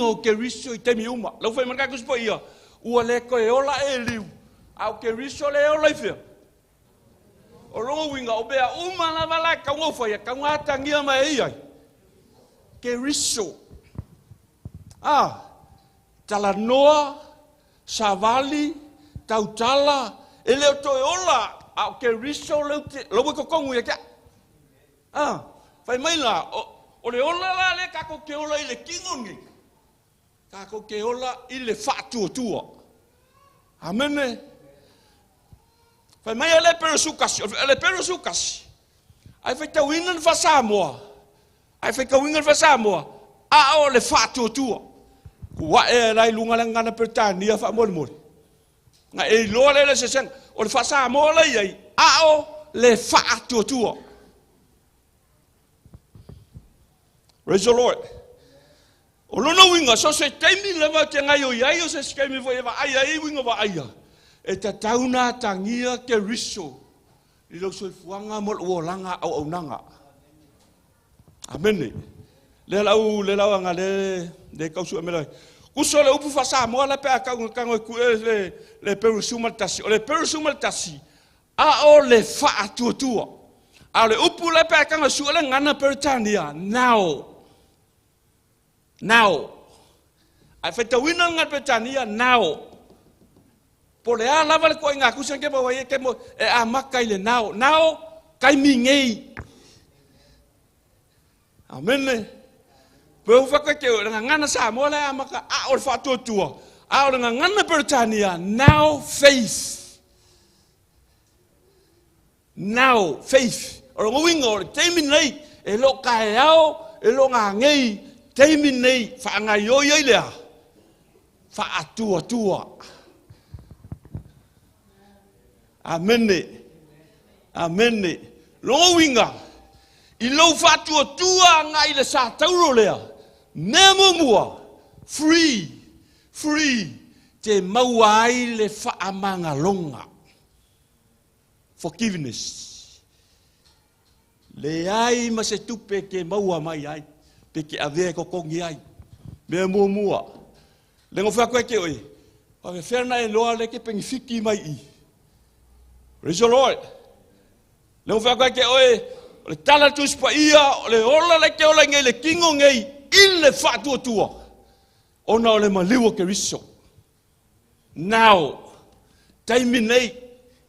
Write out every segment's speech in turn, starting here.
wingo ke riso I te mi uma. Lau fai manaka kuspo ia. Ua le koe ola Eliu. Au ke riso le ola I fia. O rongo winga o bea uma na wala kaunga fai. Kaunga tangia mai iai. Ke riso. Tala noa, savali, tautala. Ele o toe ola. Au ke riso lau ko kongu ia kia. Fai mai la. O le ola la le kako ke ola I le kingongi. Kako ke ola I le whātua tua. Amene. Fai mai le perusukasi. Le perusukasi. Ai fai tau inan whasamoa. Ai fai kau inan whasamoa. O le whātua tua. Kua rai lunga le ngana Britania whamori mori. Nga loa le se sen. O le whasamoa le iai. O le whātua tua. Praise the Lord. O lona winga, so se teimi lewa te ngai o iai o se skemi fo ewa ai winga wa aia. E ta tauna tangia ke riso. I lo so fuanga mo o langa au nanga. Amen. Le lau anga le kausu amela. Kuso le upu fasa mo la pe ka ku le perusumal tasi. O le perusumal tasi. O le fa tua. A le upu le pe ka su le ngana Britania now. Ai feta wina ngat Britania now. Po le ala vale ko inga kusen ke ba ye ke mo makai le now kai mingei. Amen. Po fa ka ke ngana sa mo la maka o fa tua. O ngana Britania now faith. Now faith. O ngwingo teimi nei e lo kai ao e lo ngei teimi nei fa ngai yo ye le fa atua. Amen. Lo winga I lo fa tua ngai le sa tauro le memo mua free te mauai le fa amanga longa forgiveness. Le ai ma se tupe ke maua mai ai. Pe ke ave ko kongi ai. Me mua. Le ngofa ko ke oi. O ke ferna e loa le ke pengifiki mai I. Praise the Lord. Le ngofa ko ke oi. Le tala tu spa ia. Le ola le ke ola ngai le kingo ngai. Il fa tua. Ona o le maliwa ke riso. Now. Taimi nei.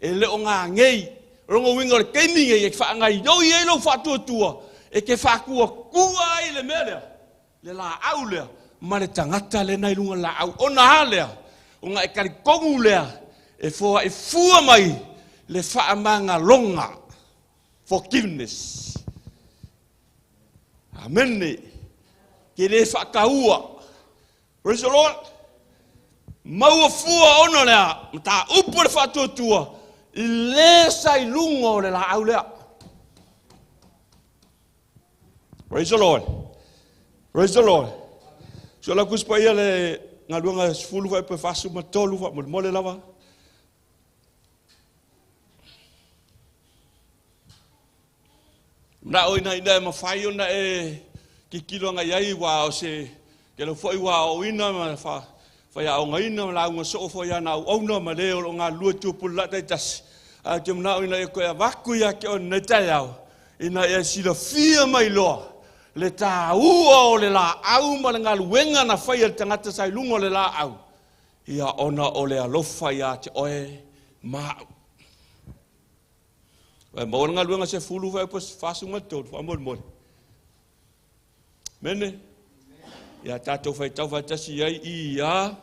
E le o ngā ngai. Rongo winga le keimi ngai. E fa ngai. Yo ye lo fa tua. E ke fa kua I le mele. Le la au lea. Ma le tangata le nai lunga la au. Ona halea. O ngā e kari kongu lea. E fua mai. Le fa amanga longa. Forgiveness. Amen. Ke le fa kaua. Praise the Lord. Maua fua ona lea. Mta upu le fa tua. I le sai lungo le la au lea. Praise the Lord. Praise the Lord. So la kuspa ia le ngaluanga fulu vai pe fasu matolu va mole lava. Na oina ina ma fai ona ki kilo nga yai wa o se ke lo foi wa o ina ma fa ya o ngaina la nga so fo ya na o no ma le o nga lu tu pula tai tas. A ke na oina e ko ya vaku ya ke on neta ya. Ina e si la fia mai lo. Le ta o le la au ma nga luenga na fai el tangata sai lungo le la au. Ia ona o le alofa ya te oe ma. Ma nga luenga se fulu vai pos fasu ma tot fa mol. Mene. Ya tato fai tau vai tasi ai ia.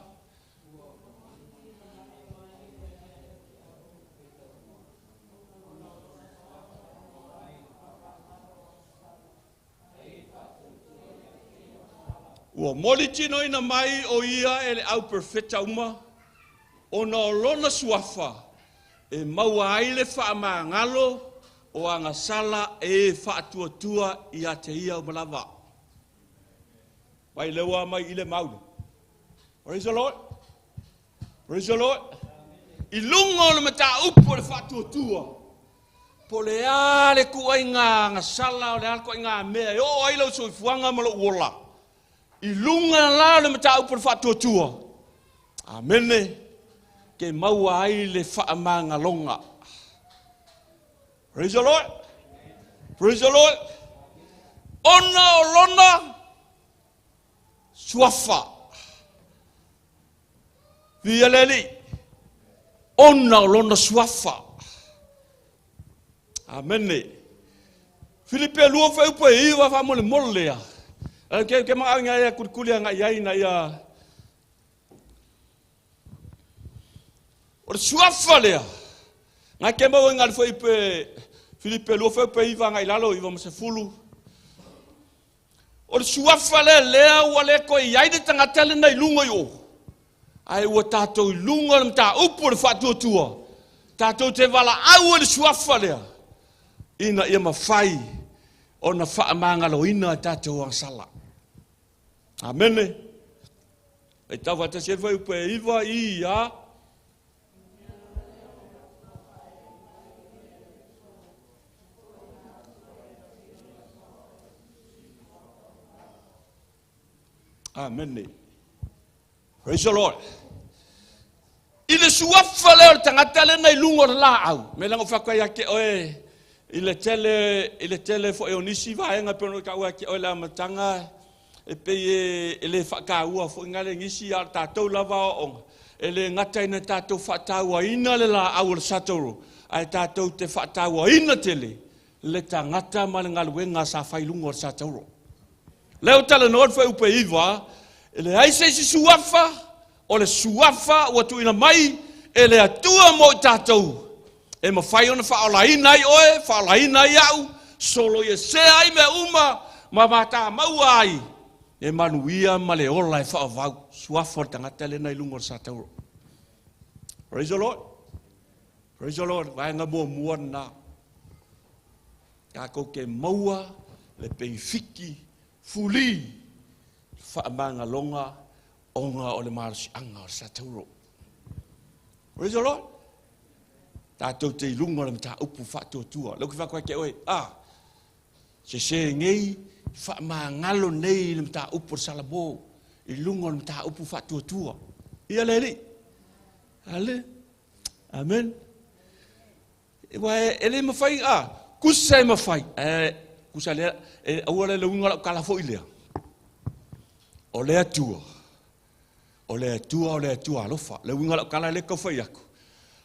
Ua moli tino ina mai o ia e le au perfecta uma. Ona o lona suafa. E maua ai le wha maa ngalo. O anga sala e wha tua i a te ia o malawa. Pai lewa mai i le maulu. Praise the Lord. Praise the Lord. I lungo le mata upo le wha tua. Po le ale kua inga sala o le ale kua inga mea. O ai lau soi fuanga malo uola. I lunga la le mata upo whātua tua. Amene. Ke maua ai le whaamanga longa. Praise the Lord. Praise the Lord. Ona o lona suafa. Via leli. Ona o lona suafa. Amene. Filipe lua fa upo e iwa fa mole mole ya. Ke maa nga ya kurkulia nga yai na ya. O suafa lea. Nga ke mau nga fa ipe Filipe lua fa upo iwa nga ilalo iwa mase fulu. O suafa lea wale ko yai de tangatele na ilunga yo. Ai wa tato ilunga mta upo le fatu tua. Tato te wala au le suafa lea. Ina ia mawhai o na whaamangalo ina tātou ang sala. Amene. E tawa te se whai upe iwa i a. Amene. Praise the Lord. Ile suafa leo tangata le na ilungo la au. Me lango whakai ake oe. Ile tele fo eonisi vaenga peno ka wa ki ola matanga e pe ele fa ka ua fo ngale ngisi ar tatou lava o ele ngata ina tatou fa taua ina le la au satoro ai tatou te fa taua ina tele le tangata mal ngalwenga sa failungo satoro leo tala no fo upe iva ele ai se suafa o le suafa o tu ina mai ele atua mo tatou e ma fai ona whaolaina i oe, whaolaina i au, solo ia se ai me uma, ma mata mau ai. E manuia ma le ola e whaavau, suafo tangata le nei lungo sa tauro. Praise the Lord. Praise the Lord. Vaenga mua na. Kako ke maua, le peifiki, fuli, whaamanga longa, onga o le marasi anga o sa tauro. Praise the Lord. Tātou te ilunga le mta upu whātua tua. Lau ki whakoe ke oe, se ngei, whaamangalo nei le mta upu salabo, ilunga le mta upu whātua tua. Ia leri. Ale. Amen. Iwa ele mawhai, kusa e mawhai. Kusa lea, aua le unga la kalafo i lea. O lea tua. O lea tua alofa. Le unga la kala le kawhai aku.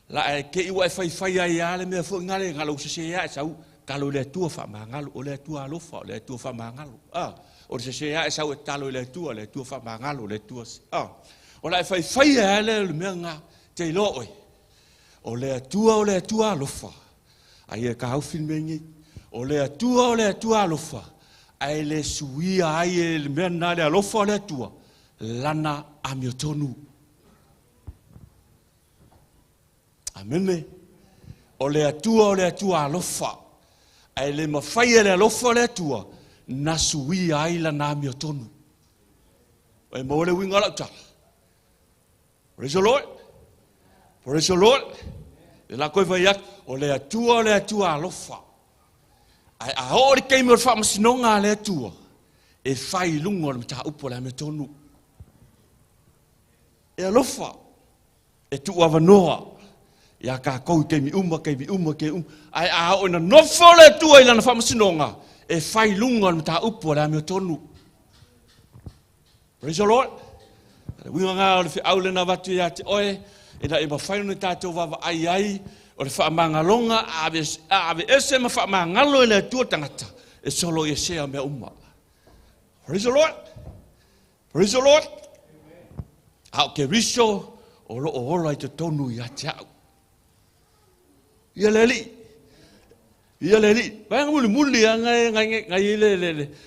La ke iwa fai ai ale me fo ngale ngalo se ya sau talo le tua fa mangalo o le tua alofa le tua fa mangalo o se ya sau talo le tua fa mangalo le tua o la fai ale le menga te lo oi o le tua alofa ai ka au filmengi o le tua alofa ai le suia ai le menga le alofa le tua lana amiotonu. Amene. O le atua alofa. Ai le mawhai le alofa le atua. Na sui aila na mi o tonu. E maole winga lau tala. Praise the Lord. Praise the Lord. E la koe vai ak. O le atua alofa. Ai aori keimi o whamasinonga le atua. E whai lungo le mta upo le mi o tonu. E alofa. E tu avanoa. Ya ka kou ke mi uma. Ai a ona nofo le tua ilana whamasinonga. E whai lunga na ta upo la me tonu. Praise the Lord. Winga ngā o le whiaule na watu ya te oe. E na e ma whai na tātou wawa ai. O le whaamangalonga. Ave ese ma whaamangalo e le tua tangata. E solo e sea me uma. Praise the Lord. Praise the Lord. Au ke riso. O lo o ola i te tonu i ate au. Ia leli. Vai muli ngai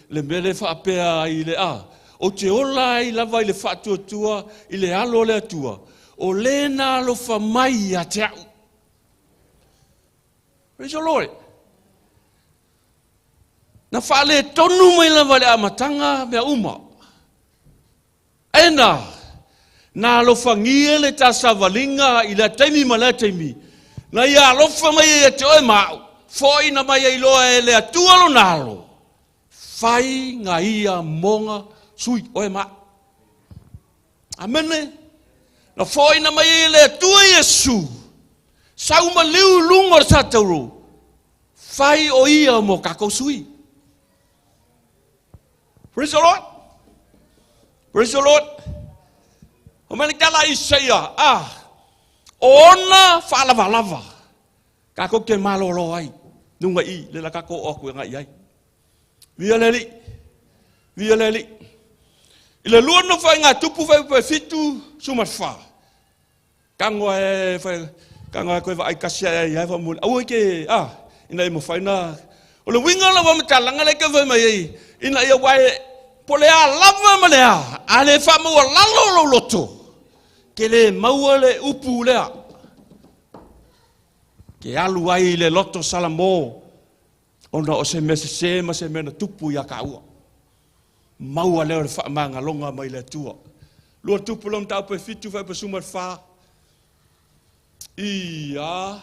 le mele whaapea i le a. O te ola i lava i le whaatua i le alo le atua. O le na alo whamai a te au. Praise the Lord. Na whaale tonu mai lava le amatanga mea uma. Ena. Na alo whangia le ta savalinga i le taimi ma le taimi. Na ia alofa mai e te oe mau. Foi na mai e loa e le atua lo nalo. Fai nga ia monga sui oe ma. Amene. Na foi na mai le tua Yesu. Sau ma liu lungo sa tauru. Fai o ia mo kako sui. Praise the Lord. Praise the Lord. O mene kala Isaia. Ona fa lava lava. Kako ke malolo ai. Nunga i le la kako o ku ngai ai. Via leli. Via leli. Ile luon no fa nga tupu fa pe fitu sumat fa. Kango e fa kango ko va ai kasia ai fa mun. Au ke ina mo fa na. O le winga la va mtalanga le ke va mai. Ina ia wai polea lava malea. Ale fa mo lalo loto. Ke le mauale upu lea. Ke alu ai le loto salamo. Ona o se mese ma se mena tupu ya kaua. Maua leo le whaamanga longa mai le tua. Lua tupu lom tau pe fitu whai pe sumat wha. Ia.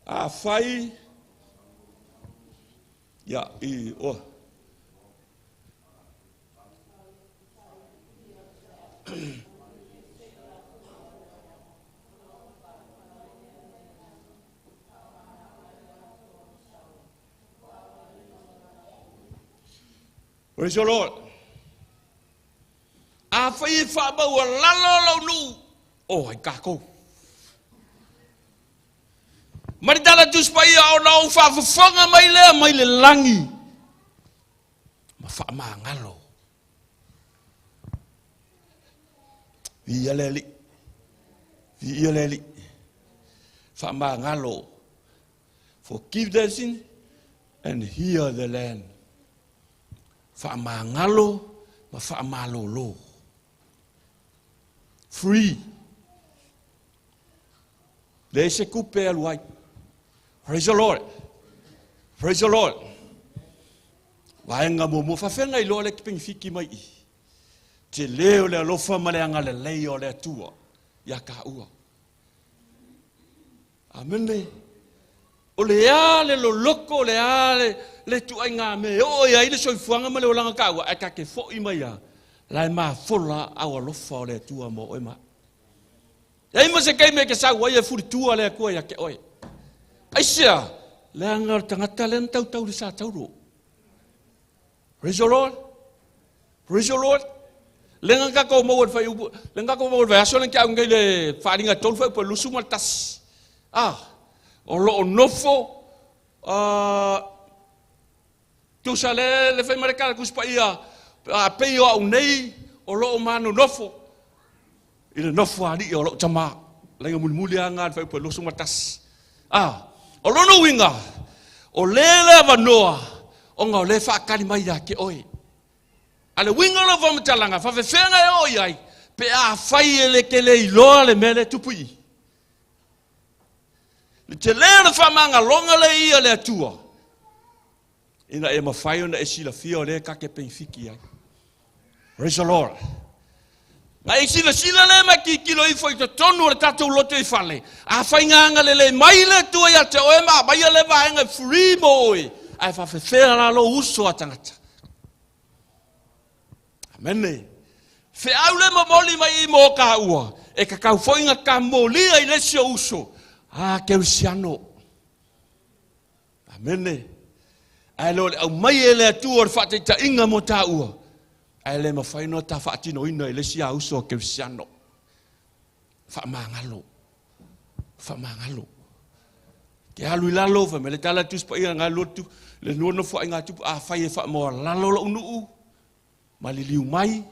A whai. Ia, i, o. Praise the Lord. A whai whaabau a lalo nu. Oh, ai kako. Maritala tuspai au nau whaafafonga mai le langi. Ma whaama ngalo. Via leli. Via leli. Whaama ngalo. Forgive their sin and heal the land. Whaamangalo, ma whaamalolo. Free. Le se kupe aluai. Praise the Lord. Praise the Lord. Waenga mo whawhenga I loa le kiping fiki mai I. Te leo le alofa maleanga le leo le atua. Ya ka ua. Amene. O le ale lo loko le ale. Le tu ai ngā me, o ia ile soifuanga ma le o langa kaua, ai ka ke fo I mai a, lai mā fola au alofa o le tua mo oi ma. Ia ima se kei me ke sau, ai e furi tua le kua ia ke oi. Ai sia, le anga tangata le tau le sa tauro. Praise the Lord. Praise the Lord. Le ngaka ko mo wad fai upu, le ngaka ko mo wad fai aso le kia ungai le wharinga tolu fai upa lusu maltas. O lo o nofo, tu sale le fai mareka ku spa ia a peo au nei o lo mano nofo ile nofo ali o lo tama lenga mulmuli anga fai po lo sumatas o lo no winga o lele vanoa o nga le fa kali mai ya ke oi ale winga lo vam talanga fa fe fenga e oi ai pe a fai ele ke le lo le mele tupui le tele fa manga longa le ia le tua. Ina e mawhai ona e sila fia o le kake penfiki ai. Praise the Lord. Nga e sila le ma ki kilo I fo I te tonu o le tatou loto I whale. A whai nganga le mai le tua ia te oe ma, mai le vaenga free mo oi. Ai whawhewhea la lo uso a tangata. Amene. Whe au le mamoli mai I mo ka ua. E ka kau whoinga ka moli ai le sio uso. Keu siano. Amene. Ai lo au mai ele atu o fate ta inga mo ta ua. Ai le ma fai no ta fati no ina ele sia uso ke siano. Fa mangalo. Fa mangalo. Ke alu lalo fa mele tala tu spa ia ngalo tu le no fo inga tu a fai fa mo lalo lo nu. Maliliu mai.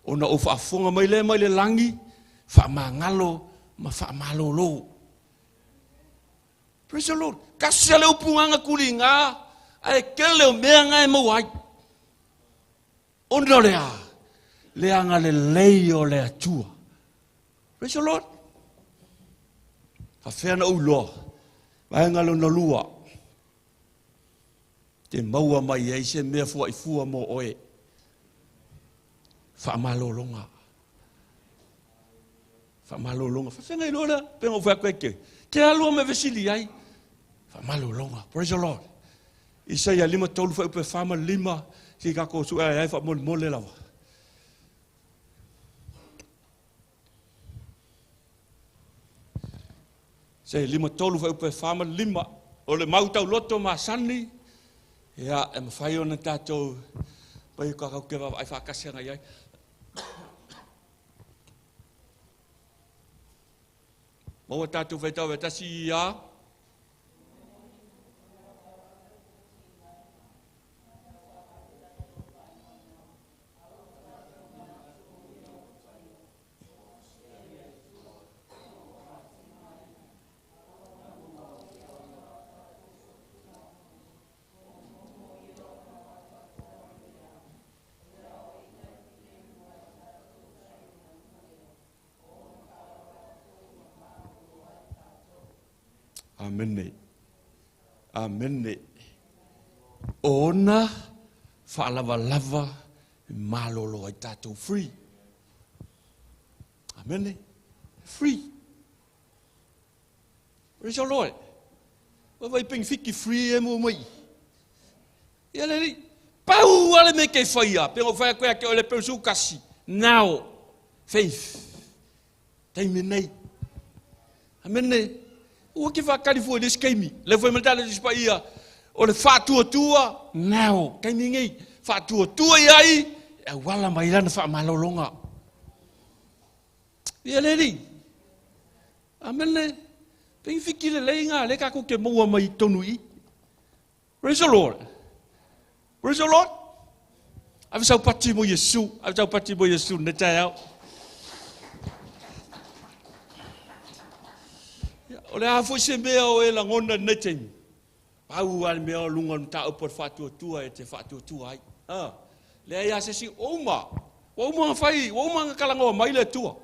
Ona o fa fonga mai le langi. Fa mangalo ma fa malo lo. Praise the Lord. Kasia le upunga kulinga. Ai kele o mea ngai mo ai. Ono lea. Lea nga le leio le atua. Praise the Lord. Ka whena uloa. Vai ngalo na lua. Te maua mai ei se mea fua I fua mo oe. Whaamalolonga. Whaamalolonga. Whawhenga I lora. Penga o whakweke. Ke alua me vesili ai. Whaamalolonga. Praise the Lord. Isaia 5 tolu fa upe fama 5 Si ka ko su ai fa mole lava. Se lima tolu fa upe fama lima o le mautau loto ma sani ia e mawhai ona tātou pai ka kau kewa ai whakasenga iai. Maua tātou whaitau e tasi ia. Amene. Amene. Ona whaalava-lava malolo ai tātou free. Amene. Free. Praise the Lord. Wawai ping fiki free e mo mai. Ia leri. Pau ale me ke whaia. Pengo whaia koea ke ole perusu kasi. Now. Faith. Taime nei. Amene. Ua ke whakari fua des keimi. Le fua matala des pa ia. O le whātua-tua. Now. Keimi ngei. Whātua-tua iai. E wala mai lana whaamalolonga. Ia leri. Amene. Ping fiki le leinga. Le kako ke maua mai tonu i. Praise the Lord. Praise the Lord. Ave sau pati mo Yesu. Ave sau pati mo Yesu. Ne tai au. O le a foi se mea o e la ngona neteng. Pau al mea lunga nta o por whātua-tua e te whātua-tua ai. Le ai se si oma. Oma fai. Oma kalango mai le tua.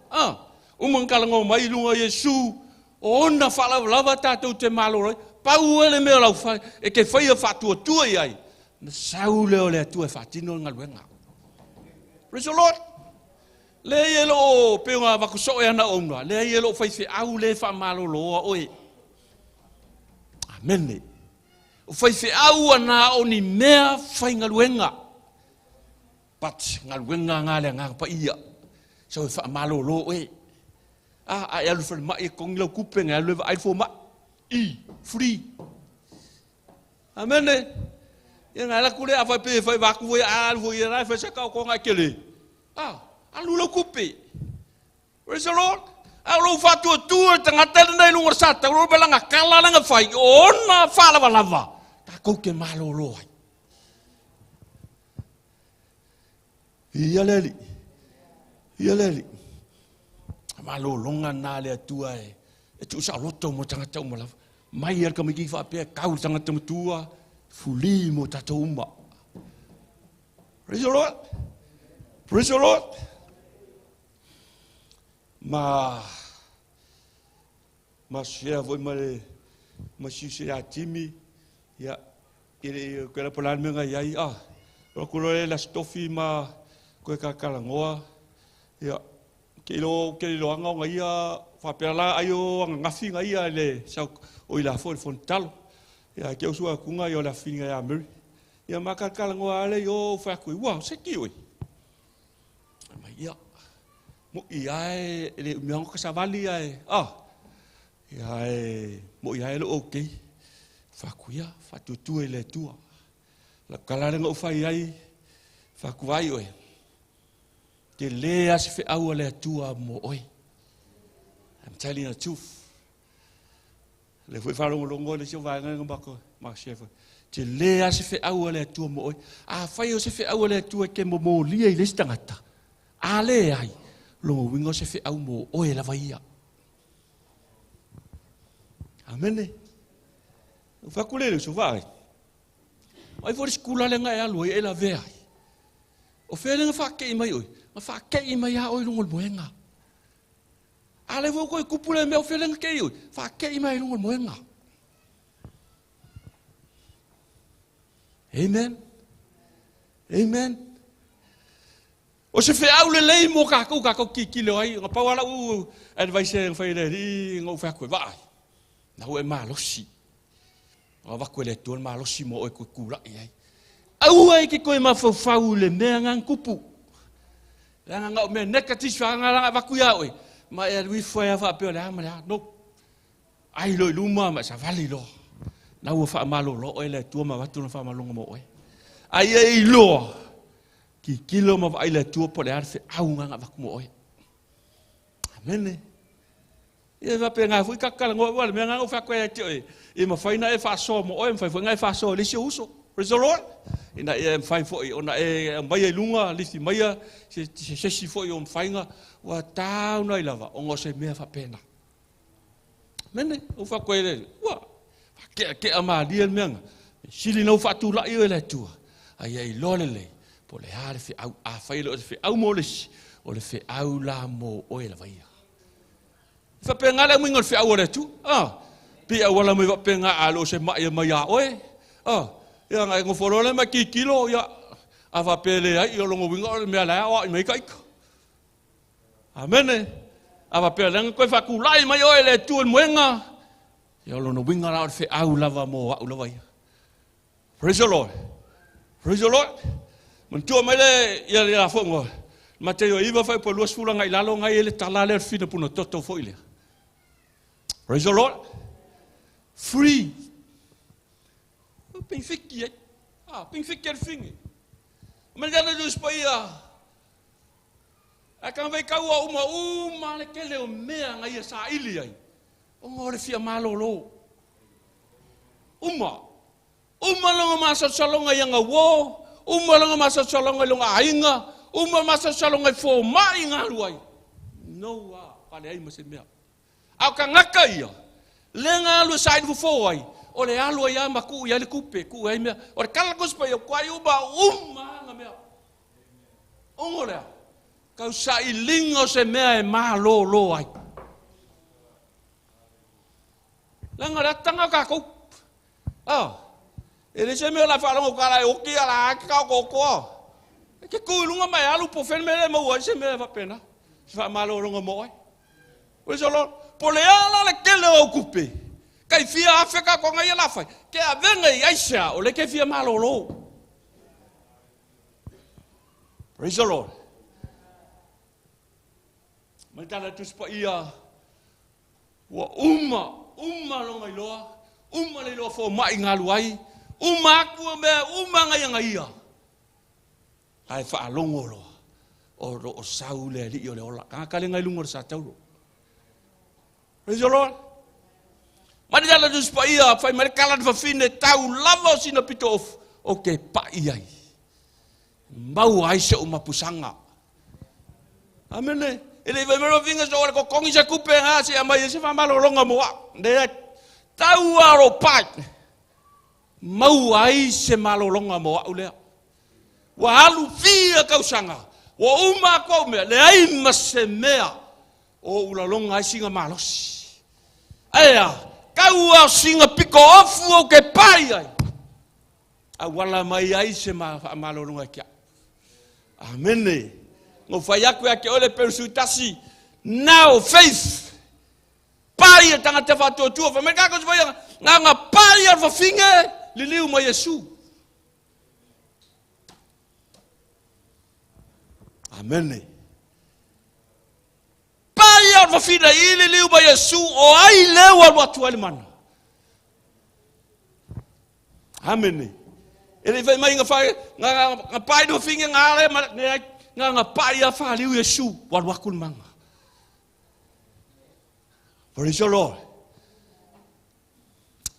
Oma kalango mai lunga Yesu. Ona whalawa tātou te maloroi. Pau ele mea lau whai. E ke whai a whātua-tua i ai. Na sau leo le atua e whātino ngaluenga. Praise the Lord. Le yelo peunga wakuso e ana onga. Le yelo whaiwhi au le whamaloloa oe. Amene. O whaiwhi au ana o ni mea whai ngaluenga. But ngaluenga ngale ngā pa ia. So e whamaloloa oe. Ai alu whare mai e kongi lau kupenga. Alu e aifo ma. Free. Amene. Ia ngā laku le a whai pe whai waku voi a alu voi e rai whai sakau ko ngai kele. Alu lau kupe. Praise the Lord. Alu whātua-tua tangata nei lunga sata. Alu belanga kala langa whai. Ona whalawa-lava. Ta kou ke malolo ai. Ia leli. Ia leli. Malolonga nā le atua e. E tu sa loto mo tangata umalawa. Mai ar kamiki whapea kau tangata matua. Fuli mo tatou uma. Praise the Lord. Praise the Lord. Ma share voi ma shise a timi ya ile ko la pola menga yai ko le la stofi ma ko ka kalangoa ya ke lo anga ngai fa pela ayo ngafi ngai le sa o ila fo fontal ya ke usua kunga yo la finga ya mer ya ma ka kalangoa le yo fa ku wa se ki oi ma ya mo iae le miango ka savali ai iae mo iae lo okay fakuia fatutu ele tua la kala ngo fai ai fakuai oi te le as fe au le tua mo oi. I'm telling you the truth. Le foi falo longo le se vai ngamba ko ma chef te le as fe au le tua mo oi fai o se fe au le tua ke mo lia i le stangata ale ai longo wingo se fe au mo oe la vaia. Amene. O fakulele so vai. Ai for skula le ngai alu e la vea. O fe le fa ke mai oi. Ma fa ke mai a oi longo moenga. Ale vo ko kupule me o fe le ke oi. Fa ke mai longo moenga. Amen. Amen. O se fe au le lei mo ka ki le ai nga pawala u advice fai le ri ngo fa ko vai na o e malosi o va ko le tu malosi mo o ku kula ai Au ai ki koe mafau le mea ngang kupu. Langa ngau mea nekatis whanga langa waku ia oi. Ma e lui whaia wha peo le hama le ha. No. Ai loi luma ma sa vali lo. Na ua wha malo lo oi le tua ma watu na wha malonga mo oi. Ai e lo. Ki kilo ma ai le tua po le arfe au nganga waku mo oi. Amene. Ia va pe nga fui kakala ngo wala me nga fa koe te oi. E ma faina e fa so mo oi fa nga fa so le se uso. Praise the Lord. Ina e fai foi ona e mai e lunga lisi mai se si foi o fainga wa tau nai lava o ngose me fa pena. Mene o fa koe le. Wa. Ke ama dia menga. Sili no fa tu la i le tua. Ai ai lo le. Po le hare fi au a fai lo fi au mo le o le fi au la mo o e la vai. Fa penga le mo fi au le tu. Pi au la mo va penga a lo se mai mai a oe. Ia ngai ngofolo le ma ki kilo ia ava pele ai o longo winga me ala o me kai. Amen. Ava pele ko fa ku lai mai o le tu moenga. Ia lo no winga la fe au lava mo au lava ia. Praise the Lord. Praise the Lord. Mun tu mai le ia la fongo. Mateo iva fa po luas fula ngai lalo ngai le tala le fina puno toto fo ile. Praise the Lord. Free. Ping fiki ai. Ping fiki er fingi. Men gana dus pa ia. Akan vai kau uma le kele o mea ngai sa ili ai. O ngore fia malo lo. Uma longa masa salonga yanga wo. Uma longa masa salonga longa ainga. Uma masa salonga fo mai ngaluai. No pale ai mase mea. Au ka ngaka ia. Lenga lu side fo ai. O le alu ia maku ia le kupe ku ai mea o le kala kuspa ia kwai uma nga mea ongora kau sa i lingo se mea e malo lo ai langa la tanga ka ku e le se mea la fa longo kala o ki ala ka ko ke ku lunga mai alu po fen mele mo se mea va pena fa malo longo mo ai o solo po le ala le kele o kupe kai fia Afrika ko ngai la fai ke a venga i aisha o le ke fia malolo. Praise the Lord. Mantala tu spa ia wa umma lo mai loa umma le lo fo mai ngalu ai umma ku me umma ngai ia ai fa longo lo o saule li o le ola ka le ngai lungo sa tau. Praise the Lord. Mari jala dus pa ia fai mari kala fa fine tau lava sina pito o ke pa ia mau ai se uma pusanga amene ele vai mero vinga so ko kongi sa kupe ha si amai se fa malo longa mo de tau aro pa mau ai se malo longa mo ule wa halu fia kausanga wa uma ko me le ai masemea o ula longa ai singa malos aya kau singa piko ofu o ke pai ai. A wala mai ai se malolunga kia. Amene. Ngo fai aku ake ole persutasi. Now faith. Pai e tanga te whatua tua. Fa meka ko se nga pai al whafinge liliu ma Yesu. Amene. Pai al whafina i liliu ma Yesu o ai leo al watu alimana. Amene. Ele vai mai nga pai do finga nga pai a fa liu Yesu wal wakul manga. Praise the Lord.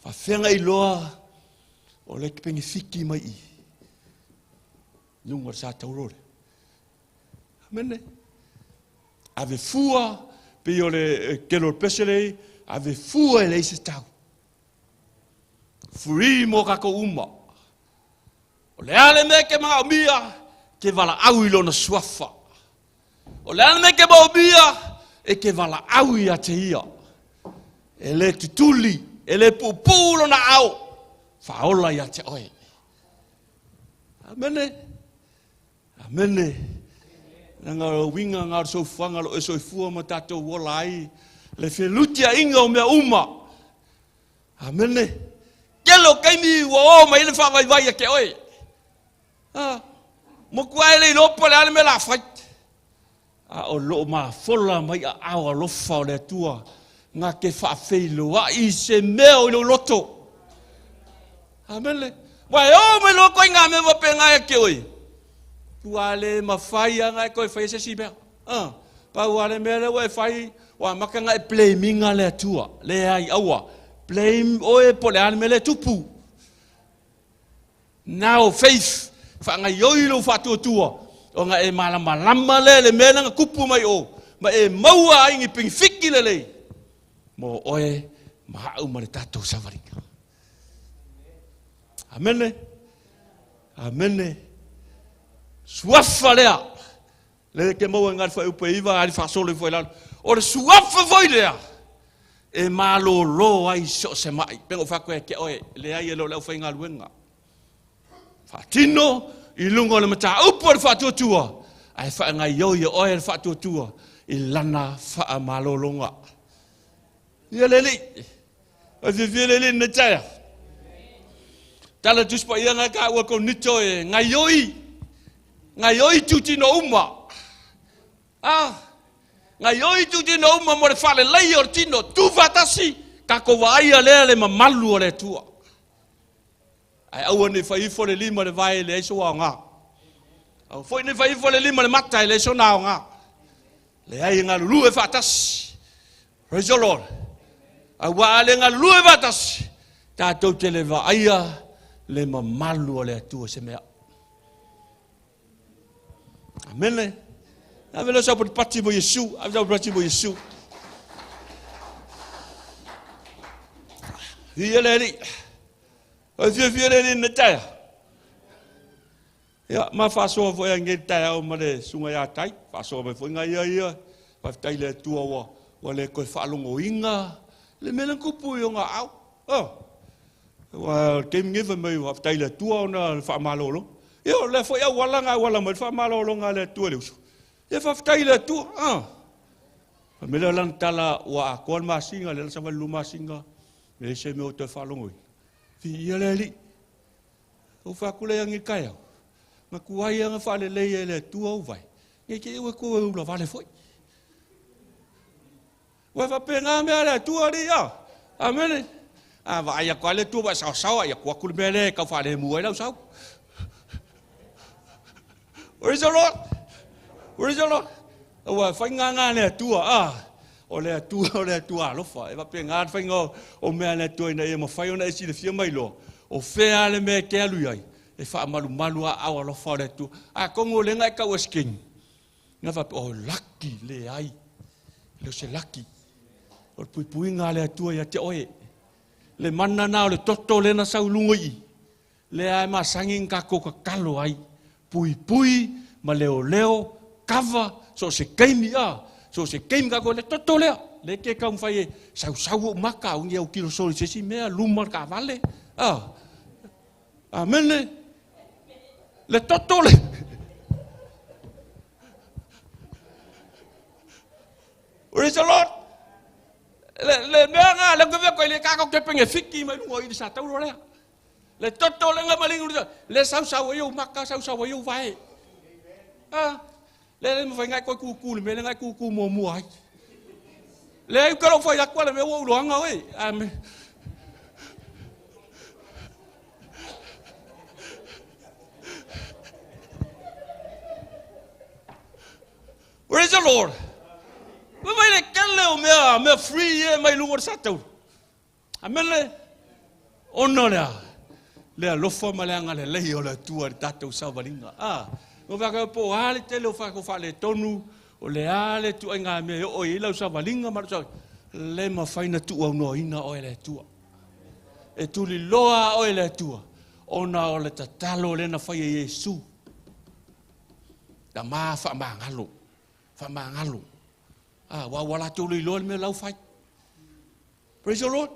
Fa fenga i loa o le pengi fiki mai i. Nunga sa taurore. Amene. Ave fua pe o le kelo pesele ave fua ele se tau. Furi mo ka ko uma. O le ale me ke mga umia ke vala au ilo na swafa. O le ale me ke ba umia e ke vala au ia te ia. E le tutuli, e le pupulo na au. Faola ia te oe. Amene. Amene. Nga winga nga so fanga lo so fu ma tato wolai. Le felutia inga o me uma. Amene. Kelo kaimi wo mai le fa vai vai ke oe. Mo kuai le lo pole ale me la fai. O lo ma fola mai a awa lo fa le tua. Nga ke fa feilo a I se meo lo loto. Amele. Wai o me lo koi nga me wa pe nga ke oi. Tuale ma fai nga koi fai se si be. Pa wale me le wa fai wa maka nga blaming le tua. Le ai awa. Blame o e pole ale me le tupu. Now faith fa nga yoilo fa tua. O nga e malama le mena nga kupu mai o. Ma e maua ai ngi ping fiki le. Mo oe mahau ma le tatou savaringa. Amene. Amene. Suafa lea. Le ke maua ngal fa upe iwa ali fa solo foi la. O le suafa foi lea. E malo lo ai so se mai. Pengo fa ko ke oe le ai lo le fa ngaluenga. Fa tino I lungo le mata upo le fa tua. Ai fa ngai yo oe le fa tua. I lana fa malolonga. Ia leli. O te leli na taya. Tala tuspa ia nga ka ua ko nito e ngai oi tuti no uma. Ngai oi tuti no uma mo le fale lei or tino tu vatasi ka ko vai le mamalu o le tua. Ai au ne fai fo le lima le vai le so nga. Au foi ne fai fo le lima le mata le so na nga. Le ai nga lu e fatas. Praise the Lord. Awa le nga lu e fatas. Tatou te le va aia le mamalu o le tua se mea. Amen. Avelo sa por pati mo Yesu, avelo pati mo Yesu. Vieleli. O vieleli na taya. Ya, ma fa so foi nge taya o male sunga ya tai, fa so me foi ngai ia. Fa tai le tua wa le ko fa longo inga. Le melan kupu yo nga au. Wa tem nge me wa tai le tua na fa malolo. Yo le foi ya wala me fa malolo nga le tua le. Ye fa tai le tua. Me le lan tala wa kon ma singa le sa lu ma singa. Me se me o te fa longo. Fi ele li. O fa kule ngi kaya. Ma kuai nga fa le le tua o vai. Nge ke we ko la vale foi. Wa fa penga me le tua ri ya. Amen. Va ya kwa le tua ba sa ya kwa kul me le ka fa le mu la sa. Where is the Lord? Where is the Lord? Wa fa nga le tua o le tua lo fa. Va penga fa ngo o me le tua ina e mo fa ona si le fia mai lo. O fe ale me ke alu ai. E fa malu a lo fa le tu ko ngole ngai ka wesking nga fa o lucky le ai le se lucky o pui nga le tu ya te oe le manna na le toto le na sa ulungoi le ai ma sangin ka ko ka kalo ai pui ma leo kava so se keimi so se keimi ka ko le toto le ke ka mfai sau maka un ye o kilo so se si me lumar ka vale amen. Le totole. Praise the Lord. Le menga le gove ko le ka ko te penge fiki mai ngo I sa tau le. Le totole nga malingu le sau yo maka sau yo vai. Le mo fai ngai ko ku le me ngai ku mo ai. Le ko lo fai la kwa le me wo lo nga oi. Amen. Praise the Lord. We vai le kele o me free ye mai lungo sa tau. Amen le. Ono le lofa malanga le lei o le tua tatou sa valinga. O va ka po ale te lo fa ko fa le tonu o le ale tu nga me o I la sa valinga mar sa le ma faina tu o no ina o le tua. E tu li loa o le tua. Ona o le tatalo le na fa Yesu. Da ma fa mangalo. Famangalo. Wala tu li lo me lau fai. Praise the Lord.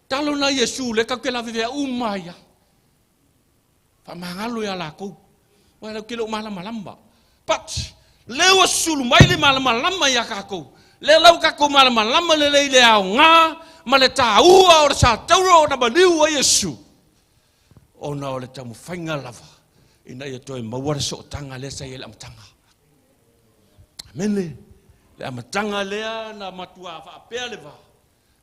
Talo na Yesu le ka ke la vive umaya. Famangalo ya la ko. Wala kilo malamba. But le wasulu mai le malamba ya ka ko. Le lau ka ko malamba le au nga ma le taua o sa tauro na baliu Yesu. Ona o le tamu fainga lava. ina ia toi mawara so tanga le sa ia matanga. Amene. Le matanga lea na matua fa pea le va.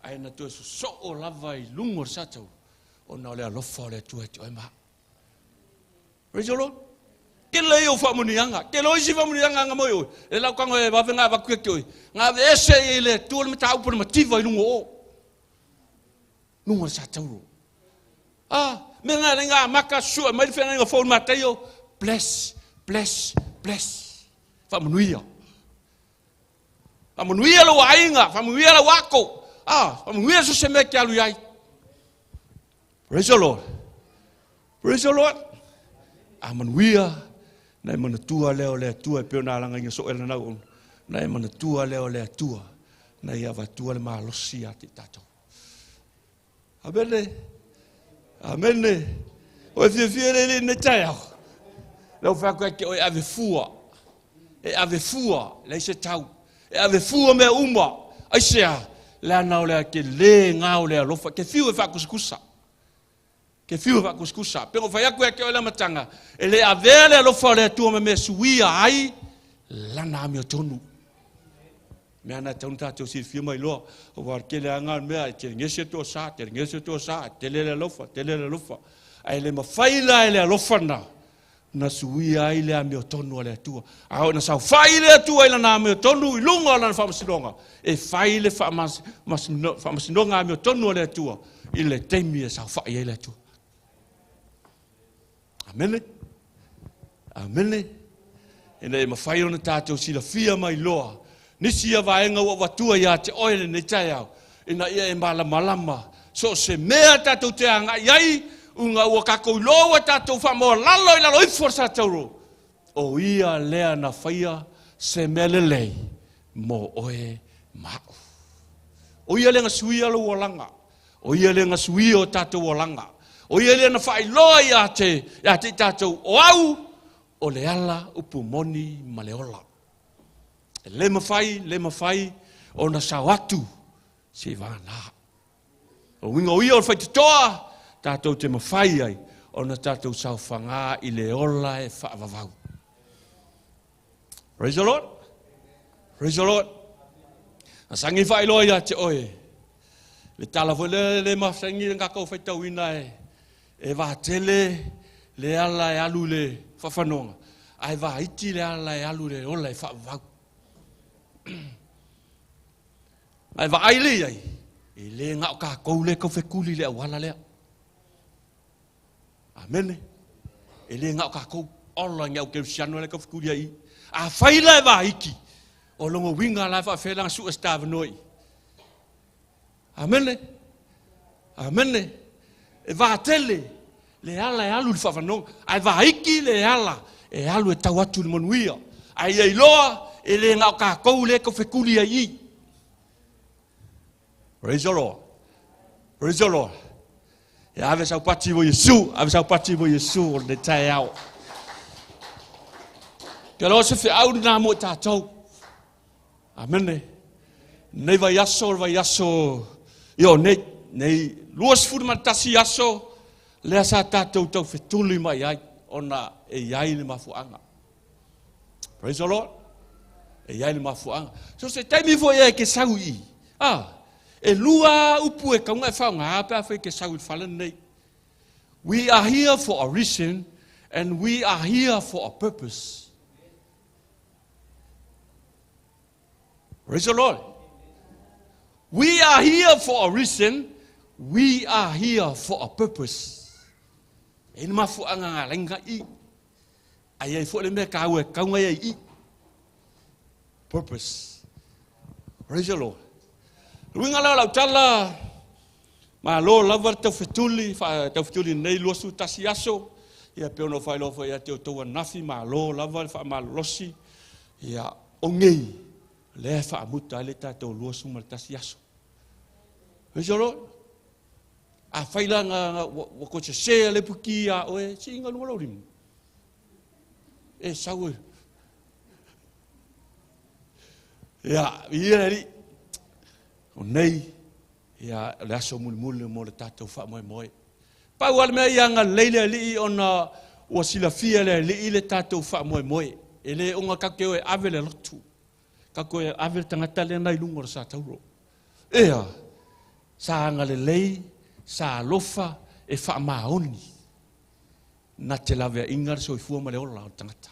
Ai na toi so o lava I lungo sa tau. O na le alofa le tua te oima. Praise the Lord. Ke le o fa munianga. Ke lo isi fa munianga nga moi. E la kango e va venga va ku ke oi. Nga ese le tu le mata upo mativa I lungo o. Lungo sa tau. Me nga maka sua mai fena nga phone matayo. Bless. Fa munuia. Fa munuia lo ainga, fa munuia lo wako. Fa munuia so se me ke alu ai. Praise the Lord. Praise the Lord. Manuia na manatua leo le tua pe na langa ngi so ele na un. Na manatua leo le tua. Na ia va tua le malosi ati tato. Amene. O fie le ne taya. Lo fa ko ke o ave fua. E ave fua le se tau. E ave fua me uma. Ai sea la na le ke le ngau le lo fa ke fiu fa kuskusa. Ke fiu fa kuskusa. Pero fa ya ko ke o le matanga. Ele avele lo fa le tu me suia ai la na mi tonu. Me ana tonta to si fiu mai lo o war ke le anga me ke ngese to sa tele le lofa. Ai le mafaila ele lo fa na suia ai le mi tonu le tu. A na sa faile tu ai na mi tonu I lunga na fa masinonga. E faile fa masinonga mi tonu le tu. Ile temi sa fa ile tu. Amene. Ina e mawhai ona tātou sila fia mai loa. Nisi ia vaenga wa watua ia te oile ne tai au. Ina ia e malama. So se mea tātou te anga iai, unga ua kakou loa tātou whamoa lalo I lalo ifor sa tauro. O ia lea na whaia se melelei mo oe mau. O ia le nga suia lo walanga. O ia le nga suia o tātou walanga. O ia le na whai loa ia te tātou o au, o le ala upu moni ma le ola. Le mawhai, o na sawatu, se vana. O winga o ia o whai te toa, tātou te mawhai ai, o na tātou sau whanga I le ola e whaavavau. Praise the Lord. Praise the Lord. A sangi whai loa ia te oe. Le tala fo le masangi ngakau whai tau ina e va tele le ala e alu le whawhanonga. Ai va iti le ala e alu le ola e whaavau. Ai va aile ai. E le ngau ka kou le kau whekuli le awala lea. Amene. E le ngau ka kou ola ngau keu siano le kau whekuli ai. A whaila e va iki. O longo winga la whawhelang su estawa noi. Amene. E va tele le ala e alu le whawhanonga. Ai va iki le ala e alu e tau atu le monuia. Ai ei loa e le ngau ka kou le kau whekuli ai. Praise the Lord. Praise the Lord. E ave sau pati vo Yesu o le tai au. Ke lo se fe au na mo tātou. Amene. Nei vai aso. Io nei luas fu ma tasi aso. Le sa tātou tau fe tuli mai ai ona e ai le mafuanga. Praise the Lord. E ai le mafuanga. So se taimi fo e ke sau I. E lua upu e kaunga e whaunga apea whai ke sau I whalan nei. We are here for a reason and we are here for a purpose. Praise the Lord. We are here for a reason. We are here for a purpose. E ni mafuanga ngā lenga I. Ai ai fo le mea kaunga I. Purpose. Praise the Lord. Winga la tala ma lo lava tau fetuli nei losu tasi aso ia pe ono fai lo ia te to nafi ma lo lava fa ma losi ia ongei le fa muta le ta to losu ma tasi aso. Vejolo a fai la nga ko se le puki a oe singa lo rim. E sawe. Ia ri o nei ia le aso muli mo le tatou wha moe. Pau ala mea ia ngā leile li ona ua sila fia le ile tātou wha moe. E le onga kakeo e ave le lotu. Kakeo e ave tangata le nai lungo sa tauro. Ea, sa anga le lei, sa lofa e wha maoni. Na te lawe ingar so i fua ma le ola o tangata.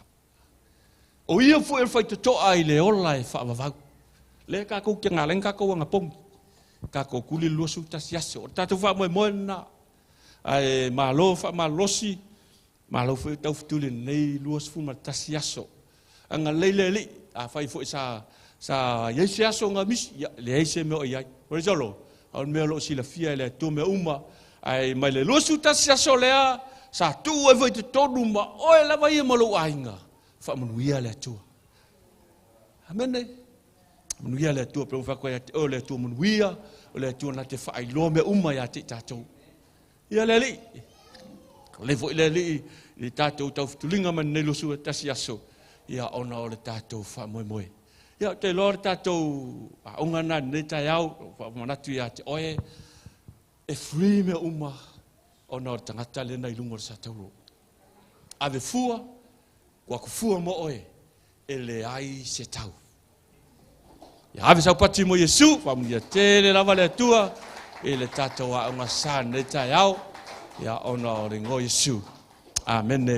O ia fu e whai te toa i le ola e wha wavau. Le kako kia ngā len kako wanga pongi. Kako kuli luasu tasi aso. O tātou wha moe na. Ai malo wha malosi. Malo fu e tau fitule nei luas fu ma tasi aso. Anga leile li. A whai fu e sa yeise aso ngā misi. Le yeise meo iai. Ore zolo. Au meo lo si la fia le tu me uma. Ai mai le luasu tasi aso lea. Sa tu e whai te tonu ma. Oe lava ia malo ainga. Wha manuia le atua. Amene. Manuia le atua. Pero whakoe o le atua manuia. O le atua na te whaai loa me uma ia te tātou. Ia le li. Le fo le li. Le tātou tau fitulinga man nei losu e tasi aso. Ia ona o le tātou wha moe. Ia te loa le tātou a ongana nei tai au. Wha manatu ia te oe. E free me uma. Ona o le tangata le nei lungo le sa tauro. Ave fua. Kua kufua mo oe, e le ai se tau. Ia ave sau pati mo Yesu, whamunia tele lava le atua, e le tātou a unga sāne tai au, ia ona o ringo Yesu. Amen.